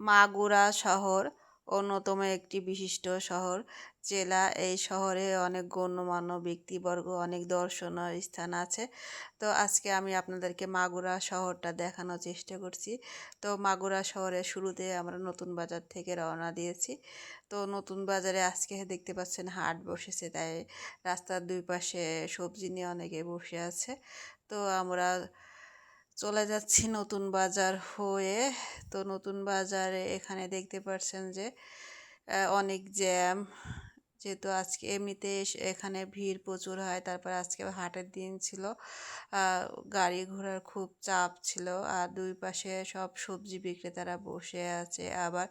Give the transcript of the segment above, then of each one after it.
মাগুরা শহর অন্যতম একটি বিশিষ্ট শহর জেলা। এই শহরে অনেক গণ্যমান্য ব্যক্তিবর্গ, অনেক দর্শনীয় স্থান আছে। তো আজকে আমি আপনাদেরকে মাগুরা শহরটা দেখানোর চেষ্টা করছি। তো মাগুরা শহরের শুরুতে আমরা নতুন বাজার থেকে রওনা দিয়েছি। তো নতুন বাজারে আজকে দেখতে পাচ্ছেন হাট বসেছে, তাই রাস্তার দুই পাশে সবজি নিয়ে অনেকে বসে আছে। তো আমরা চলে যাচ্ছি নতুন বাজার হয়ে। তো নতুন বাজারে এখানে দেখতে পাচ্ছেন যে অনেক জ্যাম, যেহেতু আজকে এমনিতে এখানে ভিড় প্রচুর হয়, তারপর আজকে হাটের দিন ছিল। গাড়ি ঘোড়ার খুব চাপ ছিল, আর দুই পাশে সব সবজি বিক্রেতারা বসে আছে। আবার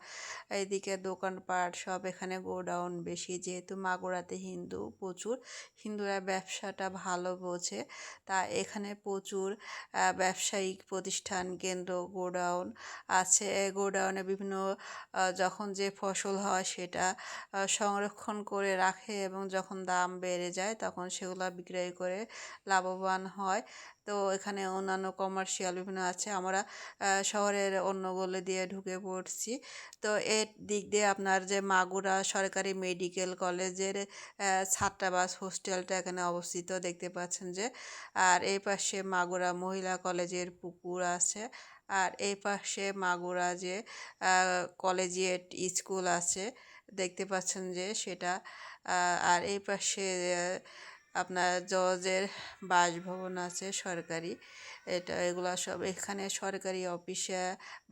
এইদিকে দোকানপাট সব, এখানে গোডাউন বেশি, যেহেতু মাগুরাতে হিন্দু প্রচুর, হিন্দুরা ব্যবসাটা ভালো বোঝে, তা এখানে প্রচুর ব্যবসায়িক প্রতিষ্ঠান কেন্দ্র গোডাউন আছে। এই গোডাউনে বিভিন্ন যখন যে ফসল হয় সেটা সংরক্ষণ করে রাখে, এবং যখন দাম বেড়ে যায় তখন সেগুলো বিক্রয় করে লাভবান হয়। তো এখানে অন্যান্য কমার্শিয়াল বিভিন্ন আছে। আমরা শহরের অন্য গলি দিয়ে ঢুকে পড়ছি। তো এর দিক দিয়ে আপনার যে মাগুরা সরকারি মেডিকেল কলেজের ছাত্রাবাস হোস্টেলটা এখানে অবস্থিত দেখতে পাচ্ছেন যে। আর এই পাশে মাগুরা মহিলা কলেজের পুকুর আছে। আর এই পাশে মাগুরা যে কলেজিয়েট স্কুল আছে দেখতে পাচ্ছেন যে সেটা। আর এই পাশে আপনার জজের বাসভবন আছে সরকারি। এগুলা সব এখানে সরকারি অফিসে,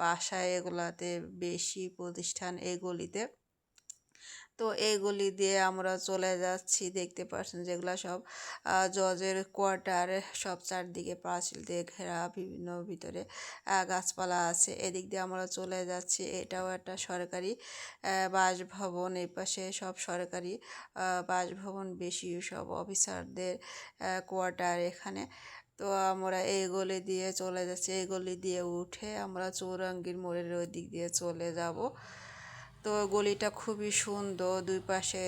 বাসায়, এগুলাতে বেশি প্রতিষ্ঠান এই গলিতে। তো এইগুলি দিয়ে আমরা চলে যাচ্ছি, দেখতে পাচ্ছেন যেগুলো সব জজের কোয়ার্টার, সব চারদিকে পাঁচিল দিয়ে ঘেরা, বিভিন্ন ভিতরে গাছপালা আছে। এদিক দিয়ে আমরা চলে যাচ্ছি, এটাও একটা সরকারি বাসভবন। এই পাশে সব সরকারি বাসভবন, বেশি সব অফিসারদের কোয়ার্টার এখানে। তো আমরা এই গলি দিয়ে চলে যাচ্ছি, এই গলি দিয়ে উঠে আমরা চৌরঙ্গীর মোড়ের ওই দিক দিয়ে চলে যাব। তো গলিটা খুবই সুন্দর, দুই পাশে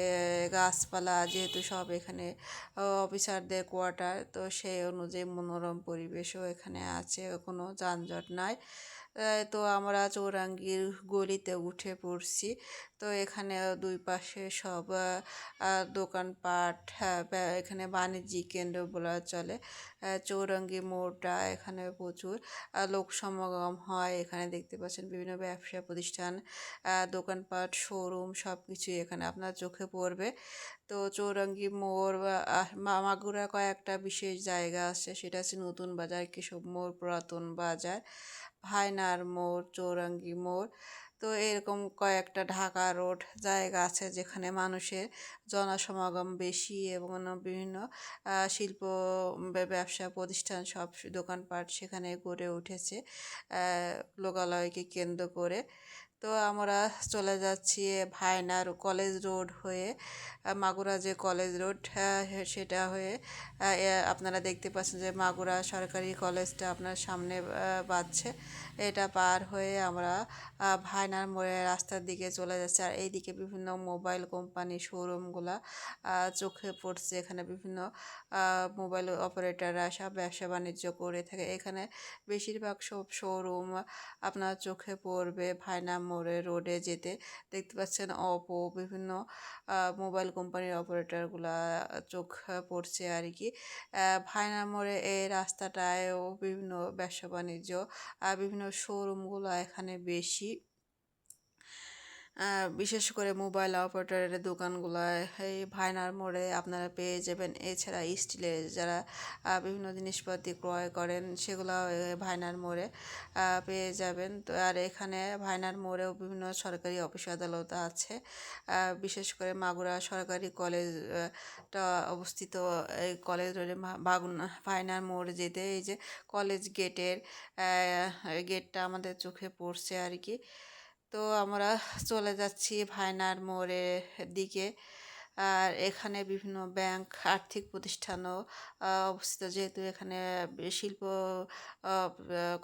গাছপালা, যেহেতু সব এখানে অফিসারদের কোয়ার্টার, তো সেই অনুযায়ী মনোরম পরিবেশও এখানে আছে, কোনো যানজট নাই। তো আমরা চৌরাঙ্গীর গলিতে উঠে পড়ছি। তো এখানে দুই পাশে সব দোকানপাট, এখানে বাণিজ্যিক কেন্দ্র বলা চলে। চৌরঙ্গী মোড়টা, এখানে প্রচুর লোক সমাগম হয়। এখানে দেখতে পাচ্ছেন বিভিন্ন ব্যবসা প্রতিষ্ঠান, দোকানপাট, শোরুম, সব কিছুই এখানে আপনার চোখে পড়বে। তো চৌরঙ্গী মোড় বা মাগুরা কয়েকটা বিশেষ জায়গা আছে, সেটা হচ্ছে নতুন বাজার, কেশব মোড়, পুরাতন বাজার, ভাইনার মোড়, চৌরঙ্গী মোড়। তো এরকম কয়েকটা ঢাকা রোড জায়গা আছে যেখানে মানুষের জনসমাগম বেশি, এবং বিভিন্ন শিল্প ব্যবসা প্রতিষ্ঠান, সব দোকানপাট সেখানে গড়ে উঠেছে লোকালয়কে কেন্দ্র করে। তো আমরা চলে যাচ্ছি ভায়নার কলেজ রোড হয়ে, মাগুরা যে কলেজ রোড সেটা হয়ে। আপনারা দেখতে পাচ্ছেন যে মাগুরা সরকারি কলেজটা আপনার সামনে বাজছে। এটা পার হয়ে আমরা ভায়নার মোড়ে রাস্তার দিকে চলে যাচ্ছি। আর এইদিকে বিভিন্ন মোবাইল কোম্পানি শোরুমগুলা চোখে পড়ছে। এখানে বিভিন্ন মোবাইল অপারেটররা সব ব্যবসা বাণিজ্য করে থাকে। এখানে বেশিরভাগ সব শোরুম আপনার চোখে পড়বে ভায়না মোড়ে রোডে যেতে। দেখতে পাচ্ছেন অপো, বিভিন্ন মোবাইল কোম্পানির অপারেটরগুলা চোখ পড়ছে আর কি। ভায়না মোড়ে এই রাস্তাটায়ও বিভিন্ন ব্যবসা বাণিজ্য, বিভিন্ন শোরুমগুলো এখানে বেশি। বিশেষ করে মোবাইল অপারেটরের দোকানগুলোয় এই ভায়নার মোড়ে আপনারা পেয়ে যাবেন। এছাড়া স্টিলের যারা বিভিন্ন জিনিসপাতি ক্রয় করেন, সেগুলো ভায়নার মোড়ে পেয়ে যাবেন। তো আর এখানে ভায়নার মোড়েও বিভিন্ন সরকারি অফিস আদালত আছে। বিশেষ করে মাগুরা সরকারি কলেজটা অবস্থিত এই কলেজ রোডে ভায়নার মোড় যেতে, এই যে কলেজ গেটটা আমাদের চোখে পড়ছে আর কি। তো আমরা চলে যাচ্ছি ভায়নার মোড়ের দিকে। আর এখানে বিভিন্ন ব্যাংক আর্থিক প্রতিষ্ঠানও অবস্থিত, যেহেতু এখানে শিল্প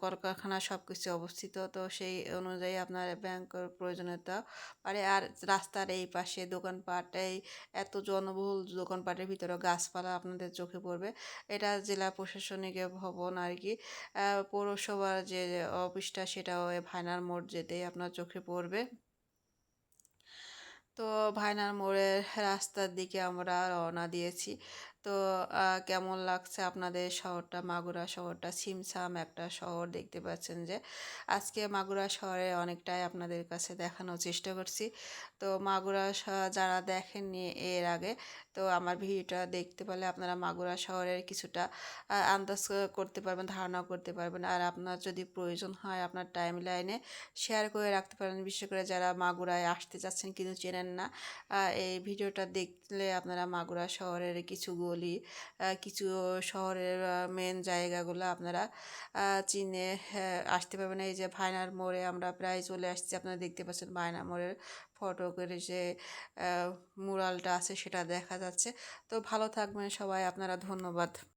কলকারখানা সব কিছু অবস্থিত, তো সেই অনুযায়ী আপনার ব্যাংকের প্রয়োজনীয়তা পারে। আর রাস্তার এই পাশে দোকানপাট, এই এত জনবহুল দোকানপাটের ভিতরে গাছপালা আপনাদের চোখে পড়বে। এটা জেলা প্রশাসনিক ভবন আর কি। পৌরসভার যে অফিসটা সেটাও ভায়নার মোড় যেতেই আপনার চোখে পড়বে। তো ভায়নার মোড়ের রাস্তার দিকে আমরা রওনা দিয়েছি। তো কেমন লাগছে আপনাদের শহরটা? মাগুরা শহরটা ছিমছাম একটা শহর, দেখতে পাচ্ছেন যে আজকে মাগুরা শহরে অনেকটাই আপনাদের কাছে দেখানোর চেষ্টা করছি। তো মাগুরা যারা দেখেননি এর আগে, তো আমার ভিডিওটা দেখতে পারলে আপনারা মাগুরা শহরের কিছুটা আন্দাজ করতে পারবেন, ধারণা করতে পারবেন। আর আপনার যদি প্রয়োজন হয় আপনার টাইম লাইনে শেয়ার করে রাখতে পারেন, বিশেষ করে যারা মাগুরায় আসতে চাচ্ছেন কিন্তু চেনেন না। এই ভিডিওটা দেখলে আপনারা মাগুরা শহরের কিছু গলি, কিছু শহরের মেন জায়গাগুলো আপনারা চিনে আসতে পারবেন। এই যে ভায়নার মোড়ে আমরা প্রায় চলে আসছি, আপনারা দেখতে পাচ্ছেন ভায়নার মোড়ের ফটো করে যে মুরালটা আছে সেটা দেখা যাচ্ছে। তো ভালো থাকবেন সবাই, আপনারা ধন্যবাদ।